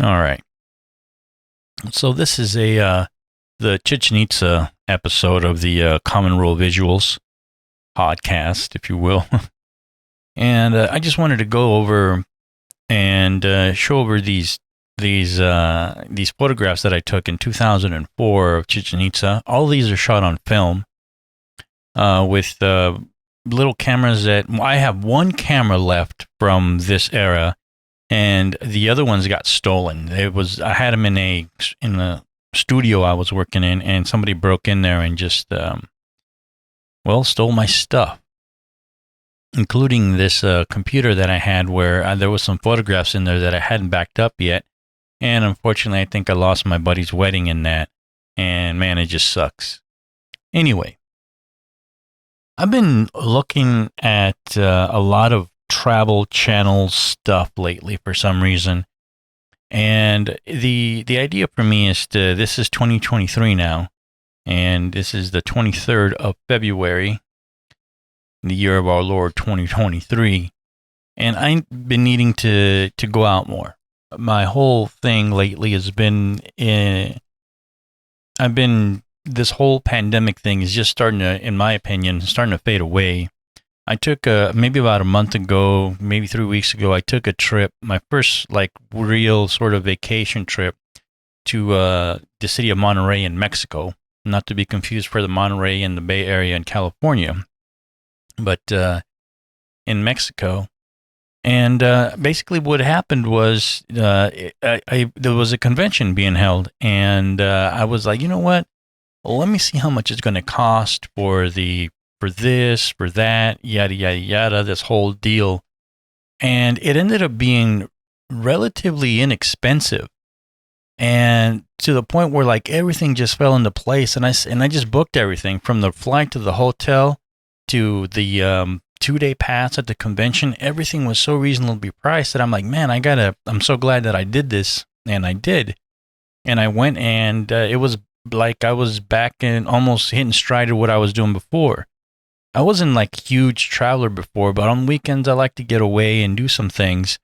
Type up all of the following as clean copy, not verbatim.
All right. So this is the Chichén Itzá episode of the Common Rule Visuals podcast, if you will. And I just wanted to go over and show over these photographs that I took in 2004 of Chichén Itzá. All these are shot on film with little cameras that I have one camera left from this era, and the other ones got stolen. I had them in the studio I was working in, and somebody broke in there and just stole my stuff, including this computer that I had where there was some photographs in there that I hadn't backed up yet. And unfortunately, I think I lost my buddy's wedding in that. And man, it just sucks. Anyway, I've been looking at a lot of travel channel stuff lately for some reason. And the idea for me is this is 2023 now. And this is the 23rd of February, the year of our Lord 2023. And I've been needing to go out more. My whole thing lately has been this whole pandemic thing is just starting to, in my opinion, starting to fade away. I took maybe about a month ago, maybe 3 weeks ago, I took a trip, my first like real sort of vacation trip to the city of Monterey in Mexico, not to be confused for the Monterey in the Bay Area in California, but in Mexico. And basically what happened was there was a convention being held, and I was like, you know what? Well, let me see how much it's going to cost for this, for that, yada, yada, yada, this whole deal. And it ended up being relatively inexpensive. And to the point where like everything just fell into place. And I just booked everything from the flight to the hotel to the 2-day pass at the convention. Everything was so reasonably priced that I'm like, man, I'm so glad that I did this. And I did. And I went, and it was like I was back and almost hitting stride of what I was doing before. I wasn't like a huge traveler before, but on weekends I like to get away and do some things.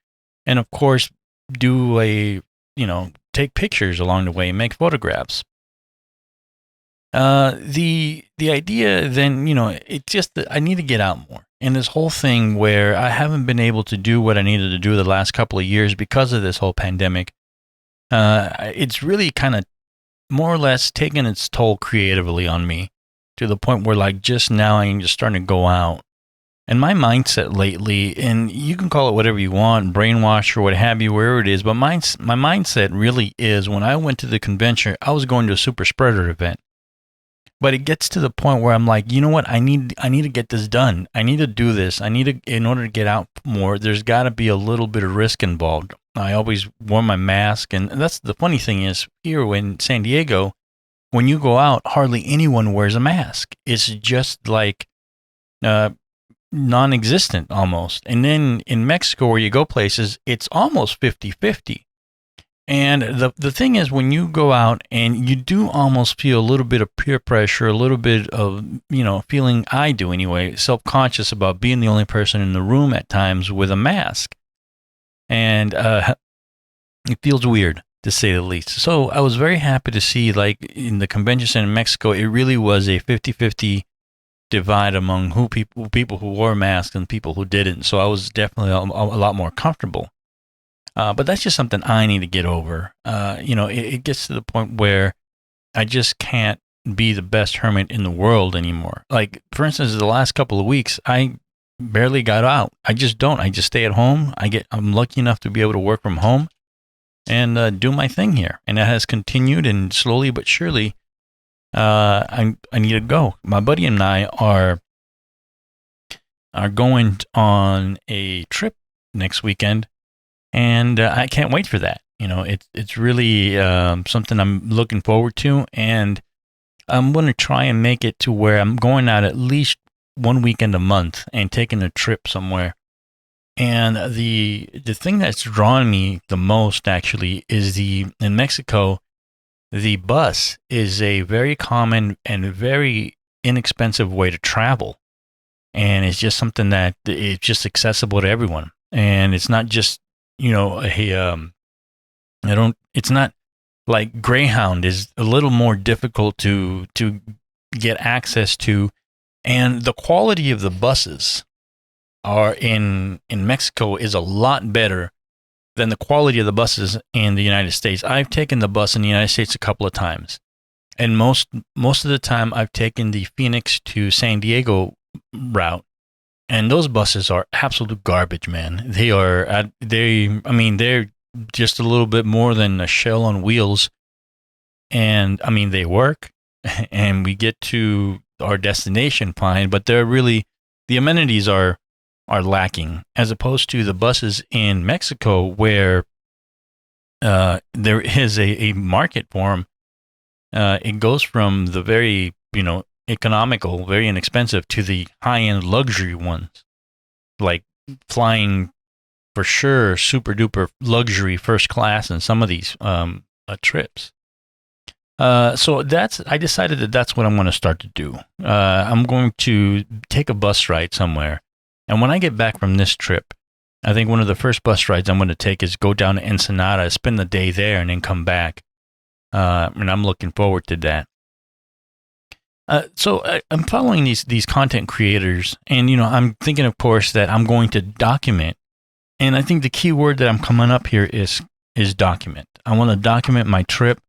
And of course, take pictures along the way, make photographs. The idea then, it's just that I need to get out more. And this whole thing where I haven't been able to do what I needed to do the last couple of years because of this whole pandemic, it's really kind of more or less taken its toll creatively on me, to the point where like just now I'm just starting to go out. And my mindset lately, and you can call it whatever you want, brainwash or what have you, wherever it is, but my mindset really is, when I went to the convention, I was going to a super spreader event. But it gets to the point where I'm like, you know what? I need to get this done. I need to do this. In order to get out more, there's got to be a little bit of risk involved. I always wore my mask, and that's the funny thing is, here in San Diego, when you go out, hardly anyone wears a mask. It's just like non-existent almost. And then in Mexico, where you go places, it's almost 50-50. And the thing is, when you go out and you do almost feel a little bit of peer pressure, a little bit of, feeling, I do anyway, self-conscious about being the only person in the room at times with a mask. And it feels weird, to say the least. So I was very happy to see, like, in the convention center in Mexico, it really was a 50-50 divide among people who wore masks and people who didn't. So I was definitely a lot more comfortable. But that's just something I need to get over. It gets to the point where I just can't be the best hermit in the world anymore. Like, for instance, the last couple of weeks, I barely got out. I just don't. I just stay at home. I'm lucky enough to be able to work from home and do my thing here. And that has continued, and slowly but surely, I need to go. My buddy and I are going on a trip next weekend. And I can't wait for that. It's really something I'm looking forward to. And I'm going to try and make it to where I'm going out at least one weekend a month and taking a trip somewhere. And the thing that's drawn me the most, actually, is in Mexico, the bus is a very common and very inexpensive way to travel. And it's just something that it's just accessible to everyone. And it's not just a It's not like Greyhound is a little more difficult to get access to, and the quality of the buses are in Mexico is a lot better than the quality of the buses in the United States. I've taken the bus in the United States a couple of times, and most of the time I've taken the Phoenix to San Diego route, and those buses are absolute garbage, man. They're just a little bit more than a shell on wheels, and I mean they work, and we get to our destination fine, but they're really, the amenities are lacking, as opposed to the buses in Mexico where there is a market for them. It goes from the very, economical, very inexpensive to the high-end luxury ones, like flying for sure super duper luxury first class in some of these trips. So I decided that's what I'm going to start to do. I'm going to take a bus ride somewhere. And when I get back from this trip, I think one of the first bus rides I'm going to take is go down to Ensenada, spend the day there, and then come back. And I'm looking forward to that. So I'm following these content creators, and I'm thinking, of course, that I'm going to document. And I think the key word that I'm coming up here is document. I want to document my trip,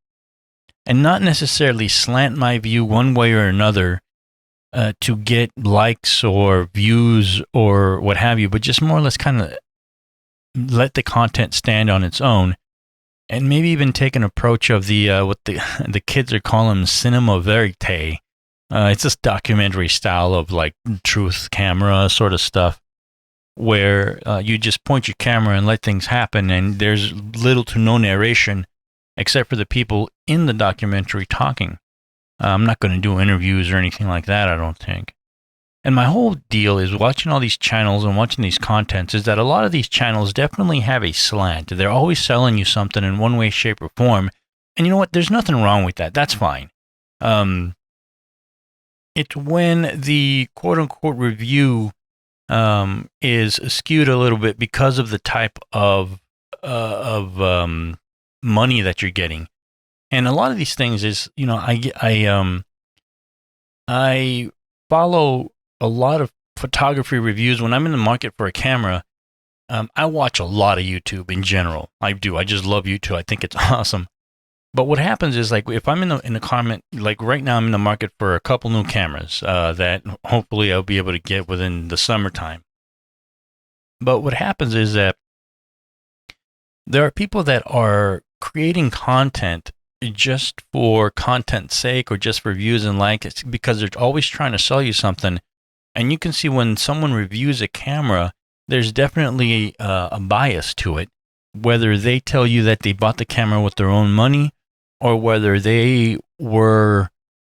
and not necessarily slant my view one way or another to get likes or views or what have you, but just more or less kind of let the content stand on its own, and maybe even take an approach of the what the kids are calling cinema verite. It's this documentary style of like truth camera sort of stuff, where you just point your camera and let things happen, and there's little to no narration except for the people in the documentary talking. I'm not going to do interviews or anything like that, I don't think. And my whole deal is watching all these channels and watching these contents is that a lot of these channels definitely have a slant. They're always selling you something in one way, shape, or form. And you know what? There's nothing wrong with that. That's fine. It's when the quote-unquote review is skewed a little bit because of the type of money that you're getting. And a lot of these things is, I follow a lot of photography reviews. When I'm in the market for a camera, I watch a lot of YouTube in general. I do. I just love YouTube. I think it's awesome. But what happens is, like, if I'm in the comment, like right now, I'm in the market for a couple new cameras that hopefully I'll be able to get within the summertime. But what happens is that there are people that are creating content just for content's sake or just for views and likes, because they're always trying to sell you something. And you can see when someone reviews a camera, there's definitely a bias to it, whether they tell you that they bought the camera with their own money or whether they were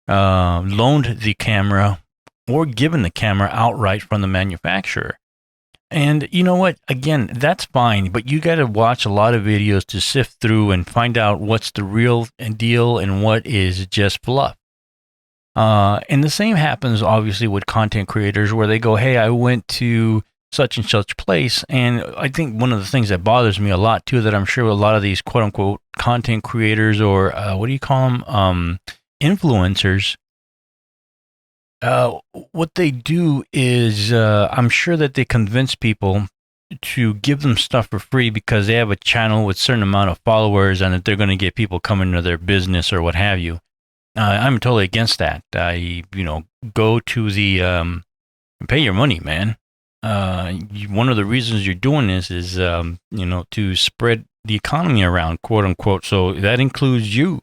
loaned the camera or given the camera outright from the manufacturer. And you know what? Again, that's fine, but you got to watch a lot of videos to sift through and find out what's the real deal and what is just fluff. And the same happens, obviously, with content creators where they go, hey, I went to such and such place. And I think one of the things that bothers me a lot, too, that I'm sure a lot of these quote-unquote content creators or what do you call them? Influencers. What they do is, I'm sure that they convince people to give them stuff for free because they have a channel with a certain amount of followers and that they're going to get people coming to their business or what have you. I'm totally against that. Go to the, pay your money, man. One of the reasons you're doing this is, to spread the economy around, quote unquote. So that includes you.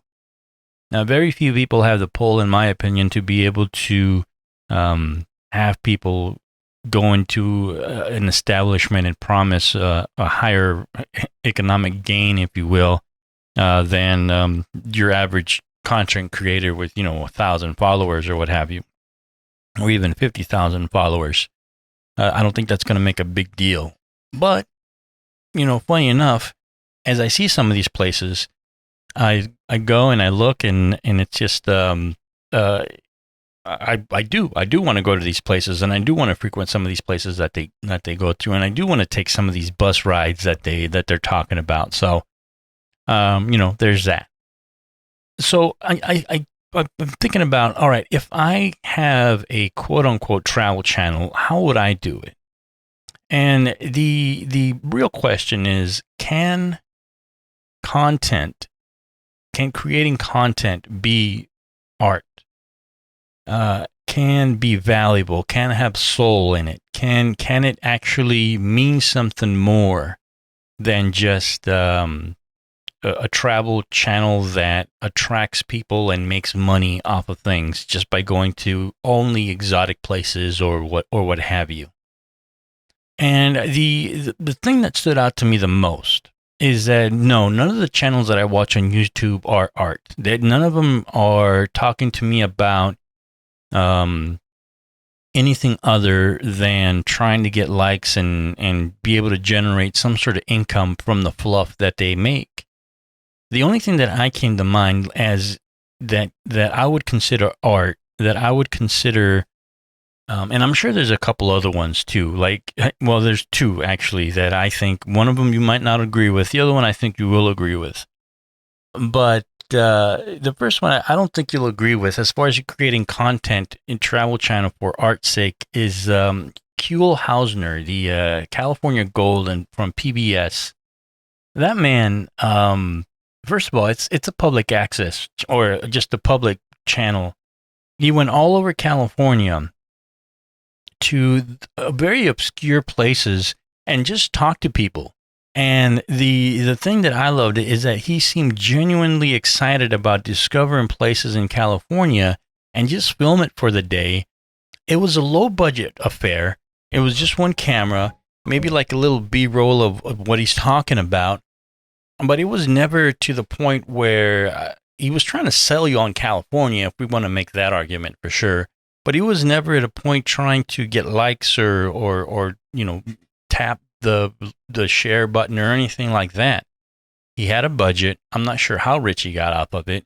Now, very few people have the pull, in my opinion, to be able to have people go into an establishment and promise a higher economic gain, if you will, than your average content creator with 1,000 followers or what have you, or even 50,000 followers. I don't think that's going to make a big deal. But funny enough, as I see some of these places, I go and I look and it's just I do want to go to these places, and I do want to frequent some of these places that they go through, and I do want to take some of these bus rides that they're talking about. So There's that. So I'm thinking about, all right, if I have a quote unquote travel channel, how would I do it? And the real question is, content, can creating content be art? Can be valuable? Can have soul in it? Can it actually mean something more than just a travel channel that attracts people and makes money off of things just by going to only exotic places or what have you? And the thing that stood out to me the most is that none of the channels that I watch on YouTube are art. That none of them are talking to me about anything other than trying to get likes and be able to generate some sort of income from the fluff that they make. The only thing that I came to mind as that I would consider art, that I would consider, and I'm sure there's a couple other ones too. There's two actually that I think, one of them you might not agree with, the other one I think you will agree with. But the first one I don't think you'll agree with, as far as you creating content in Travel Channel for art's sake, is Kuehl Hausner, the California Gold and from PBS. That man, first of all, it's a public access or just a public channel. He went all over California to very obscure places and just talked to people. And the thing that I loved is that he seemed genuinely excited about discovering places in California and just film it for the day. It was a low budget affair. It was just one camera, maybe like a little B-roll of what he's talking about. But it was never to the point where he was trying to sell you on California, if we want to make that argument for sure. But he was never at a point trying to get likes or tap the share button or anything like that. He had a budget. I'm not sure how rich he got off of it.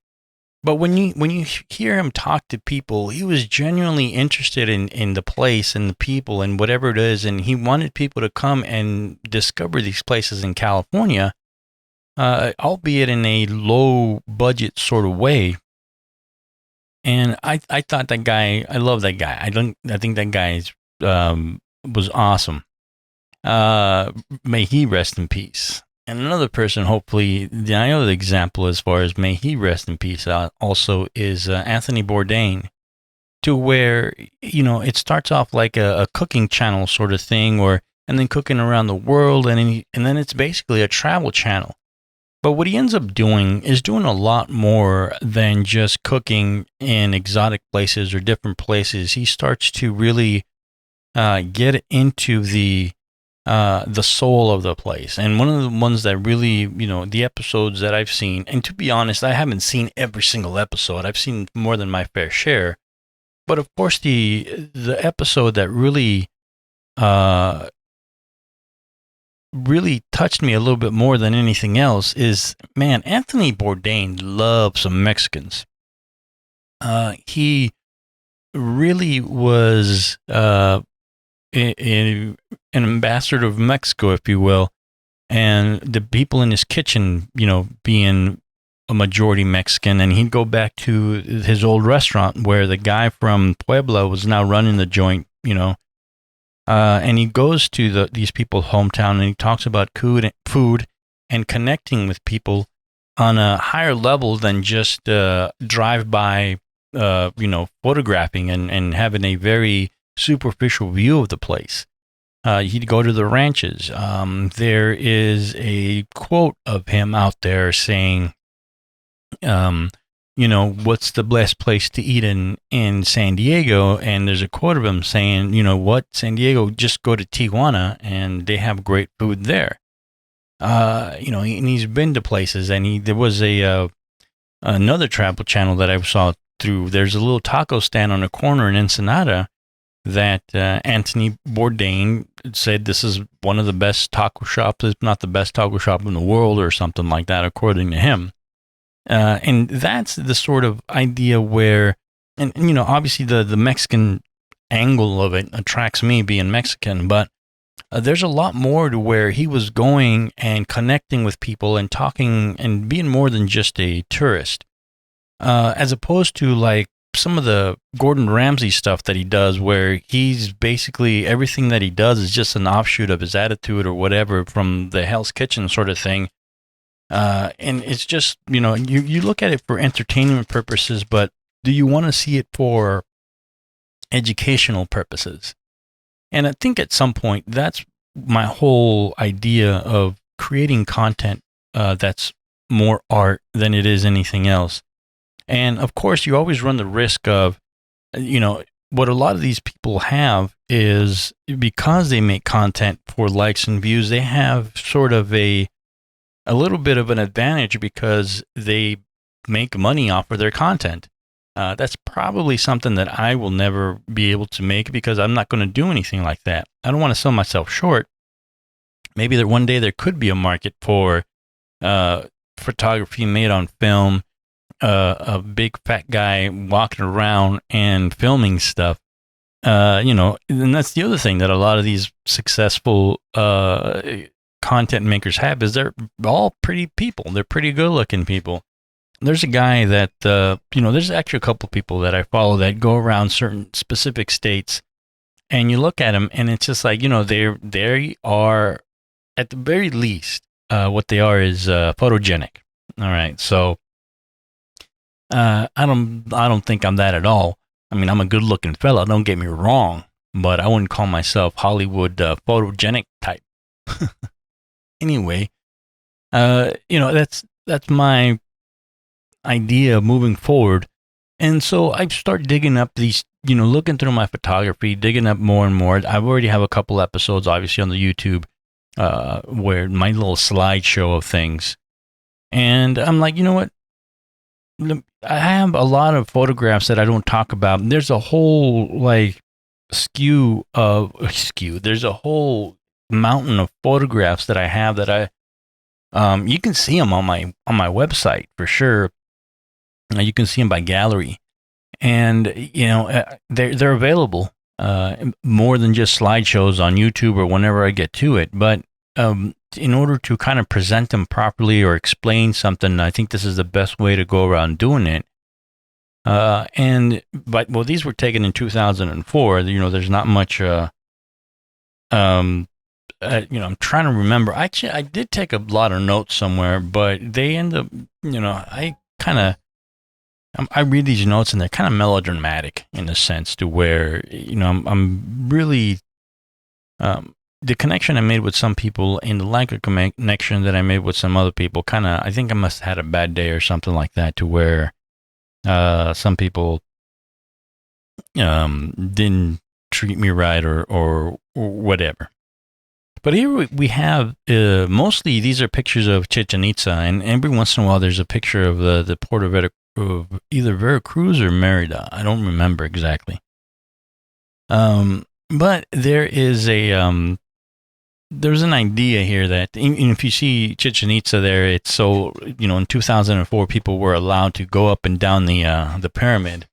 But when you hear him talk to people, he was genuinely interested in the place and the people and whatever it is. And he wanted people to come and discover these places in California, albeit in a low budget sort of way. And I thought that guy, I love that guy. I think that guy was awesome. May he rest in peace. And another person, hopefully, I know the example as far as may he rest in peace also is Anthony Bourdain, to where, it starts off like a cooking channel sort of thing, and then cooking around the world, and then it's basically a travel channel. But what he ends up doing is doing a lot more than just cooking in exotic places or different places. He starts to really get into the soul of the place. And one of the ones that really, the episodes that I've seen, and to be honest, I haven't seen every single episode. I've seen more than my fair share. But of course, the episode that really touched me a little bit more than anything else is, man, Anthony Bourdain loves some Mexicans. He really was an ambassador of Mexico, if you will, and the people in his kitchen, being a majority Mexican, and he'd go back to his old restaurant where the guy from Puebla was now running the joint, and he goes to these people's hometown and he talks about food and connecting with people on a higher level than just drive-by, photographing and having a very superficial view of the place. He'd go to the ranches. There is a quote of him out there saying, what's the best place to eat in San Diego? And there's a quote of him saying, San Diego, just go to Tijuana and they have great food there. And he's been to places, and there was another travel channel that I saw through. There's a little taco stand on a corner in Ensenada that Anthony Bourdain said this is one of the best taco shops, if not the best taco shop in the world or something like that, according to him. And that's the sort of idea where, and obviously the Mexican angle of it attracts me being Mexican, but there's a lot more to where he was going and connecting with people and talking and being more than just a tourist, as opposed to like some of the Gordon Ramsay stuff that he does, where he's basically everything that he does is just an offshoot of his attitude or whatever from the Hell's Kitchen sort of thing. And it's just, you look at it for entertainment purposes, but do you want to see it for educational purposes? And I think at some point, that's my whole idea of creating content that's more art than it is anything else. And of course, you always run the risk of, what a lot of these people have is because they make content for likes and views, they have sort of a little bit of an advantage because they make money off of their content. That's probably something that I will never be able to make because I'm not going to do anything like that. I don't want to sell myself short. Maybe that one day there could be a market for photography made on film, a big fat guy walking around and filming stuff. And that's the other thing that a lot of these successful content makers have is they're all pretty people. They're pretty good looking people. There's a guy that, there's actually a couple people that I follow that go around certain specific states, and you look at them and it's just like, they are at the very least, what they are is photogenic. All right. So I don't think I'm that at all. I mean, I'm a good looking fella. Don't get me wrong, but I wouldn't call myself Hollywood photogenic type. Anyway, that's my idea moving forward. And so I start digging up these, looking through my photography, digging up more and more. I already have a couple episodes, obviously, on the YouTube, where my little slideshow of things. And I'm like, you know what? I have a lot of photographs that I don't talk about. There's a whole there's a whole mountain of photographs that I have that you can see them on my website for sure. You can see them by gallery, and they're available more than just slideshows on YouTube or whenever I get to it. But in order to kind of present them properly or explain something, I think this is the best way to go around doing it. But these were taken in 2004. There's not much. I'm trying to remember. Actually, I did take a lot of notes somewhere, but they end up. I read these notes and they're kind of melodramatic in a sense to where I'm really. The connection I made with some people and the lack of connection that I made with some other people I think I must have had a bad day or something like that to where some people didn't treat me right or whatever. But here we have, mostly these are pictures of Chichén Itzá, and every once in a while there's a picture of the port of either Veracruz or Merida. I don't remember exactly. But there is there's an idea here that if you see Chichén Itzá there, it's so, in 2004, people were allowed to go up and down the pyramid.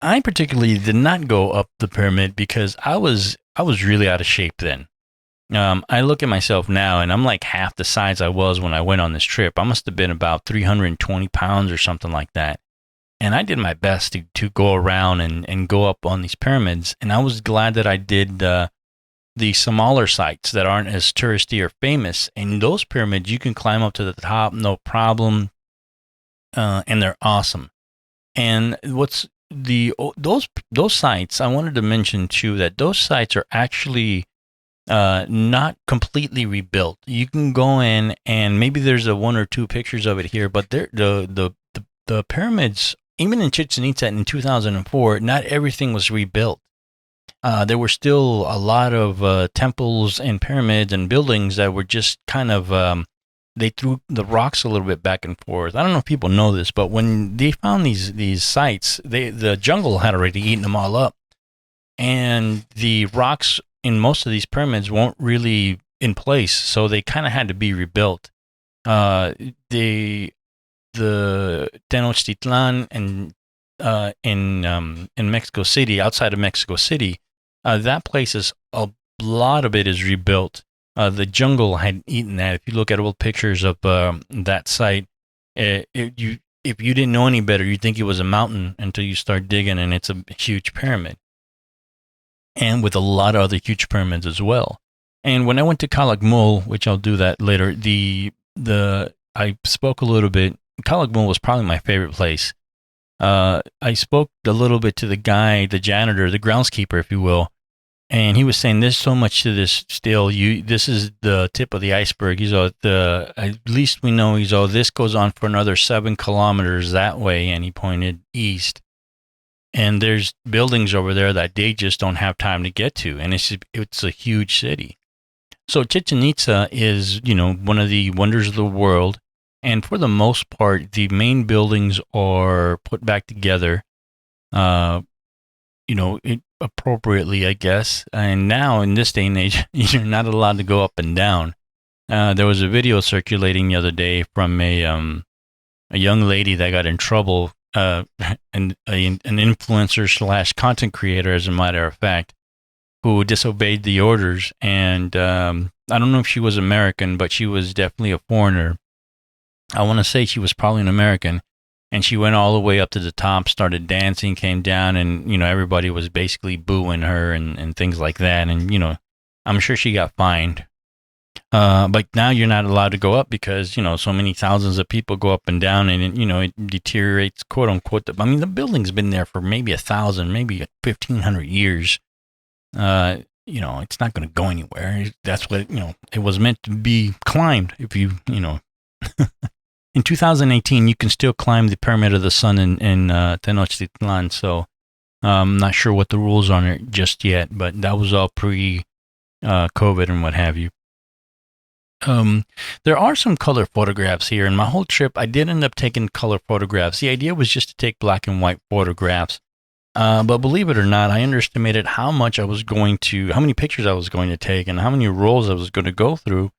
I particularly did not go up the pyramid because I was really out of shape then. I look at myself now and I'm like half the size I was when I went on this trip. I must have been about 320 pounds or something like that. And I did my best to go around and go up on these pyramids. And I was glad that I did the smaller sites that aren't as touristy or famous. And those pyramids, you can climb up to the top, no problem. And they're awesome. And those sites, I wanted to mention too, that those sites are actually not completely rebuilt. You can go in and maybe there's one or two pictures of it here, but the pyramids, even in Chichén Itzá in 2004, not everything was rebuilt. There were still a lot of temples and pyramids and buildings that were just kind of, they threw the rocks a little bit back and forth. I don't know if people know this, but when they found these sites, the jungle had already eaten them all up. And the rocks in most of these pyramids weren't really in place, so they kind of had to be rebuilt. The Tenochtitlan and in Mexico City, outside of Mexico City, that place is lot of it is rebuilt. The jungle had eaten that. If you look at old pictures of that site, if you didn't know any better, you'd think it was a mountain until you start digging, and it's a huge pyramid. And with a lot of other huge pyramids as well. And when I went to Calakmul, which I'll do that later, I spoke a little bit. Calakmul was probably my favorite place. I spoke a little bit to the guy, the janitor, the groundskeeper, if you will, and he was saying there's so much to this still. This is the tip of the iceberg. He's all, at least we know he's all, this goes on for another 7 kilometers that way, and he pointed east. And there's buildings over there that they just don't have time to get to, and it's a huge city. So Chichén Itzá is, one of the wonders of the world, and for the most part, the main buildings are put back together, appropriately, I guess. And now, in this day and age, you're not allowed to go up and down. There was a video circulating the other day from a young lady that got in trouble. An influencer / content creator, as a matter of fact, who disobeyed the orders. And I don't know if she was American, but she was definitely a foreigner. I want to say she was probably an American. And she went all the way up to the top, started dancing, came down, and, everybody was basically booing her and things like that. And, I'm sure she got fined. But now you're not allowed to go up because, so many thousands of people go up and down, and, it deteriorates, quote unquote. The building's been there for maybe 1,000, maybe 1,500 years. It's not going to go anywhere. That's what, it was meant to be climbed. If you in 2018, you can still climb the Pyramid of the Sun in Tenochtitlan. So I'm not sure what the rules are on it just yet, but that was all pre-COVID and what have you. There are some color photographs here, and my whole trip, I did end up taking color photographs. The idea was just to take black and white photographs. But believe it or not, I underestimated how many pictures I was going to take and how many rolls I was going to go through.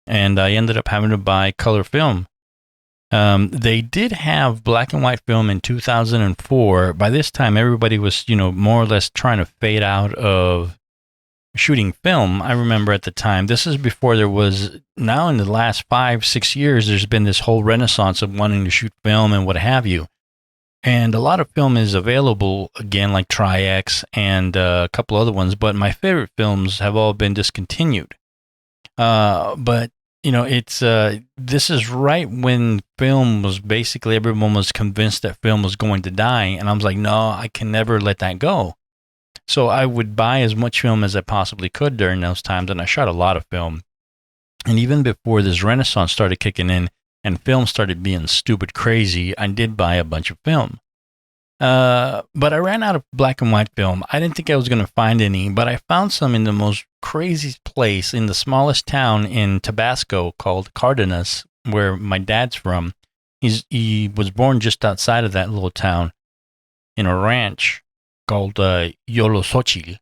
And I ended up having to buy color film. They did have black and white film in 2004. By this time, everybody was, more or less trying to fade out of shooting film. I remember at the time, this is before there was, now in the last 5-6 years, there's been this whole renaissance of wanting to shoot film and what have you. And a lot of film is available, again, like Tri-X and a couple other ones, but my favorite films have all been discontinued. But, this is right when film was basically, everyone was convinced that film was going to die. And I was like, no, I can never let that go. So I would buy as much film as I possibly could during those times, and I shot a lot of film. And even before this renaissance started kicking in and film started being stupid crazy, I did buy a bunch of film. But I ran out of black and white film. I didn't think I was going to find any, but I found some in the most crazy place in the smallest town in Tabasco called Cardenas, where my dad's from. He was born just outside of that little town in a ranch called Yolosochil.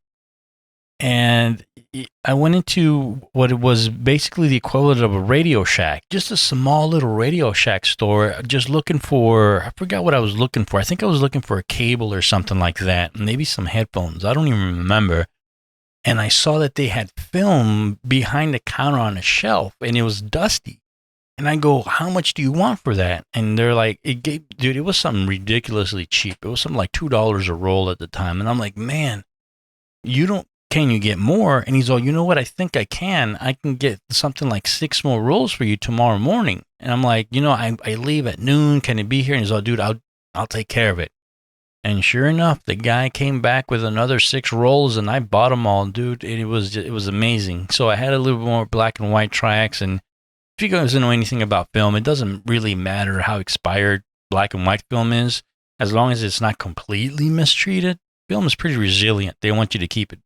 And I went into what was basically the equivalent of a Radio Shack, just a small little Radio Shack store, just looking for, I forgot what I was looking for. I think I was looking for a cable or something like that, maybe some headphones. I don't even remember. And I saw that they had film behind the counter on a shelf, and it was dusty. And I go, how much do you want for that? And they're like, it was something ridiculously cheap. It was something like $2 a roll at the time. And I'm like, man, can you get more? And he's all, you know what? I think I can. I can get something like 6 more rolls for you tomorrow morning. And I'm like, I leave at noon. Can it be here? And he's all, dude, I'll take care of it. And sure enough, the guy came back with another 6 rolls, and I bought them all, dude. It was amazing. So I had a little more black and white Tri-X. And if you guys don't know anything about film, it doesn't really matter how expired black and white film is, as long as it's not completely mistreated. Film is pretty resilient. They want you to keep it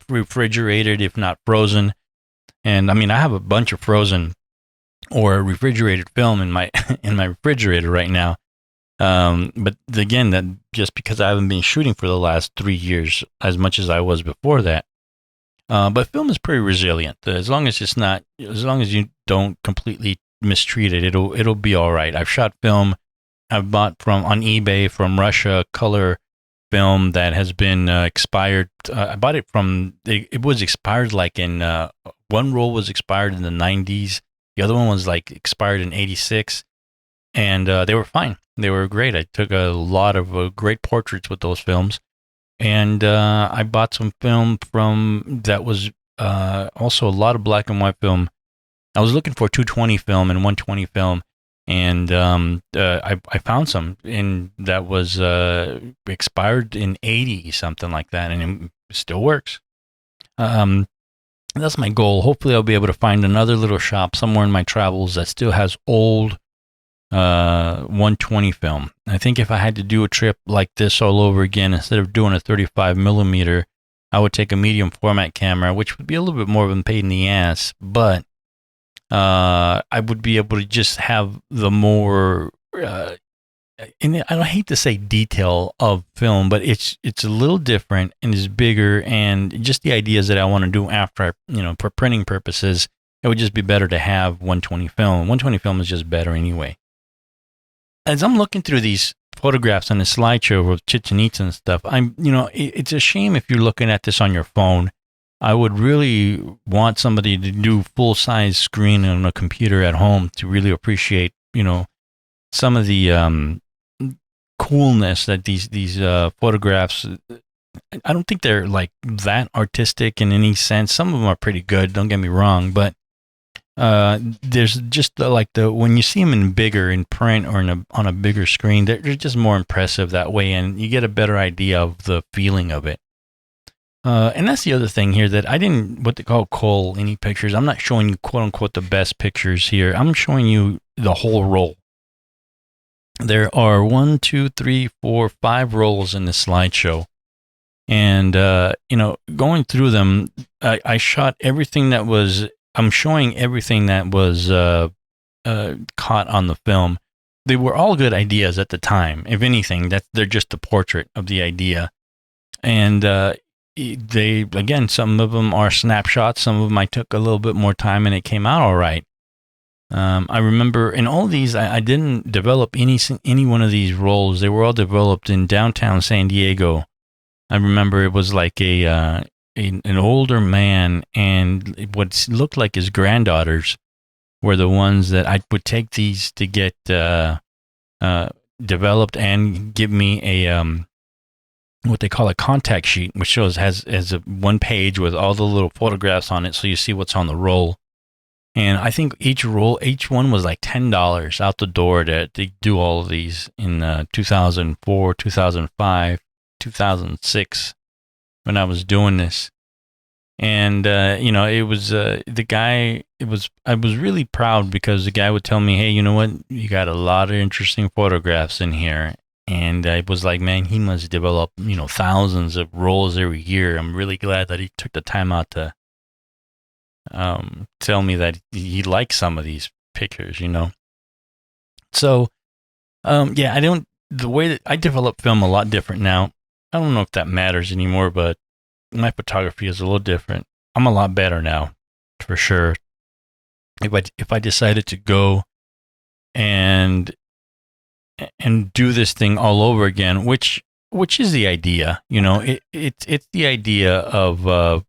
refrigerated, if not frozen. And I mean, I have a bunch of frozen or refrigerated film in my refrigerator right now. But again, that just because I haven't been shooting for the last 3 years as much as I was before that. But film is pretty resilient. As long as you don't completely mistreat it, it'll be all right. I've shot film. I've bought on eBay from Russia color film that has been expired. I bought it from, it was expired like in, one roll was expired in the 90s. The other one was like expired in 86. And they were fine. They were great. I took a lot of great portraits with those films. And I bought some film from that was also a lot of black and white film. I was looking for 220 film and 120 film, and I found some in that was expired in 80, something like that, and it still works. That's my goal. Hopefully, I'll be able to find another little shop somewhere in my travels that still has old 120 film. I think if I had to do a trip like this all over again, instead of doing a 35 millimeter, I would take a medium format camera, which would be a little bit more of a pain in the ass, but I would be able to just have the more, and I don't hate to say detail of film, but it's a little different and is bigger, and just the ideas that I want to do after, for printing purposes, it would just be better to have 120 film. 120 film is just better anyway. As I'm looking through these photographs on the slideshow of Chichén Itzá and stuff, it's a shame if you're looking at this on your phone. I would really want somebody to do full size screen on a computer at home to really appreciate, some of the coolness that these photographs. I don't think they're like that artistic in any sense. Some of them are pretty good. Don't get me wrong, but there's just when you see them in bigger in print or on a bigger screen, they're just more impressive that way, and you get a better idea of the feeling of it. And that's the other thing here, that I didn't what they call cull any pictures. I'm not showing you quote unquote the best pictures here. I'm showing you the whole roll. There are 1, 2, 3, 4, 5 rolls in this slideshow, and going through them, I shot everything that was. I'm showing everything that was caught on the film. They were all good ideas at the time. If anything, they're just a portrait of the idea. And some of them are snapshots. Some of them I took a little bit more time, and it came out all right. I remember in all these, I didn't develop any one of these roles. They were all developed in downtown San Diego. I remember it was like an older man, and what looked like his granddaughters were the ones that I would take these to get developed and give me a what they call a contact sheet, which has a one page with all the little photographs on it, so you see what's on the roll. And I think each one was like $10 out the door to do all of these in 2004, 2005, 2006. When I was doing this, and it was the guy. I was really proud because the guy would tell me, "Hey, you know what? You got a lot of interesting photographs in here." And I was like, "Man, he must develop thousands of rolls every year." I'm really glad that he took the time out to tell me that he likes some of these pictures. So the way that I develop film a lot different now. I don't know if that matters anymore, but my photography is a little different. I'm a lot better now, for sure. If I decided to go and do this thing all over again, which is the idea, it's the idea of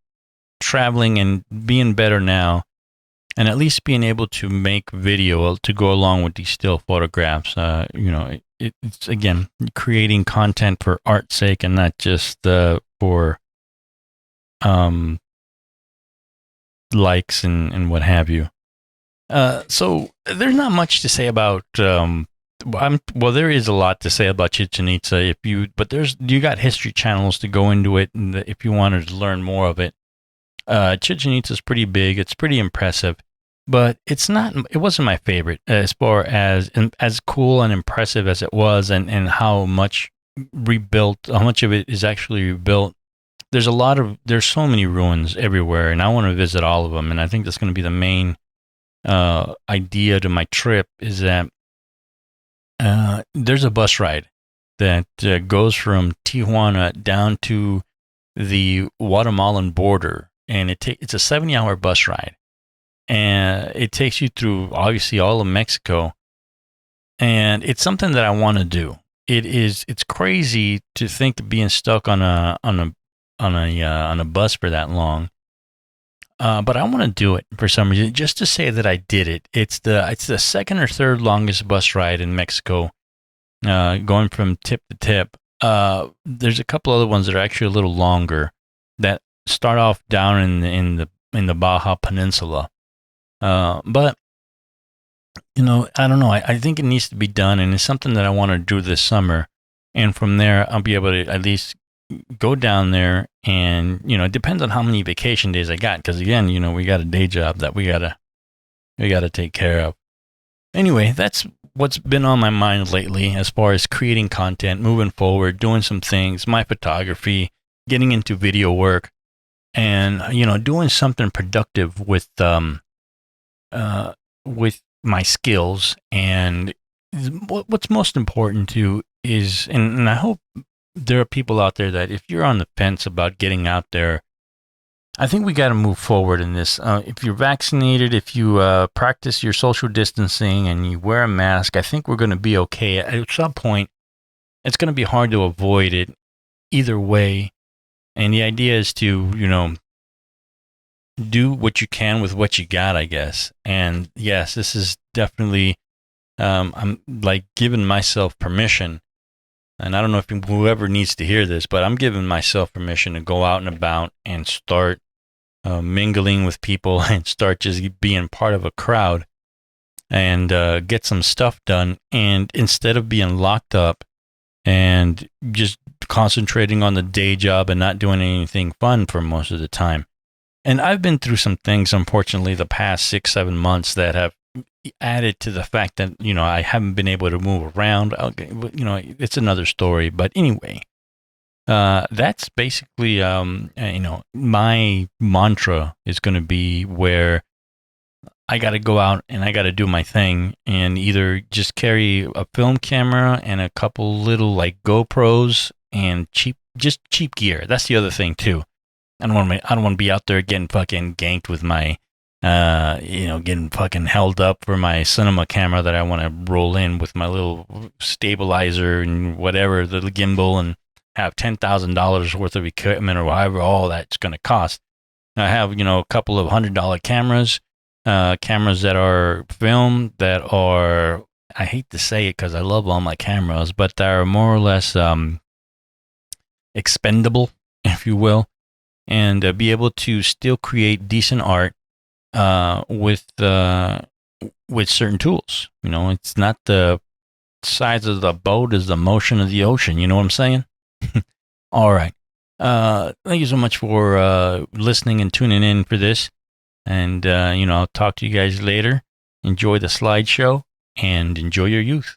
traveling and being better now, and at least being able to make video to go along with these still photographs. It's again creating content for art's sake and not just for likes and what have you. So there's not much to say about. There is a lot to say about Chichén Itzá but you got history channels to go into it, and if you wanted to learn more of it, Chichén Itzá is pretty big. It's pretty impressive. But it wasn't my favorite as far as cool and impressive as it was, and how much of it is actually rebuilt. There's so many ruins everywhere, and I want to visit all of them. And I think that's going to be the main idea to my trip, is that there's a bus ride that goes from Tijuana down to the Guatemalan border, and it's a 70-hour bus ride. And it takes you through, obviously, all of Mexico. And it's something that I want to do. it's crazy to think of being stuck on a bus for that long. But I want to do it for some reason, just to say that I did it. It's the second or third longest bus ride in Mexico, going from tip to tip. There's a couple other ones that are actually a little longer that start off down in the Baja Peninsula. But I don't know. I think it needs to be done, and it's something that I want to do this summer. And from there, I'll be able to at least go down there, and it depends on how many vacation days I got. Because again, we got a day job that we gotta take care of. Anyway, that's what's been on my mind lately as far as creating content, moving forward, doing some things, my photography, getting into video work, and doing something productive with my skills. And what's most important too is, and I hope there are people out there that if you're on the fence about getting out there, I think we got to move forward in this. If you're vaccinated, if you practice your social distancing and you wear a mask, I think we're going to be okay. At some point, it's going to be hard to avoid it either way. And the idea is to, do what you can with what you got, I guess. And yes, this is definitely, I'm like giving myself permission. And I don't know if whoever needs to hear this, but I'm giving myself permission to go out and about and start mingling with people and start just being part of a crowd and get some stuff done. And instead of being locked up and just concentrating on the day job and not doing anything fun for most of the time. And I've been through some things, unfortunately, the past 6-7 months that have added to the fact that, I haven't been able to move around. It's another story. But anyway, that's basically, my mantra is going to be where I got to go out and I got to do my thing and either just carry a film camera and a couple little like GoPros and cheap gear. That's the other thing too. I don't want to be out there getting fucking ganked with my, getting fucking held up for my cinema camera that I want to roll in with my little stabilizer and whatever, the gimbal, and have $10,000 worth of equipment or however all that's going to cost. I have, a couple of $100 cameras that are film that are, I hate to say it because I love all my cameras, but they are more or less expendable, if you will, and be able to still create decent art with certain tools. It's not the size of the boat is the motion of the ocean. You know what I'm saying? All right. Thank you so much for listening and tuning in for this. And, I'll talk to you guys later. Enjoy the slideshow and enjoy your youth.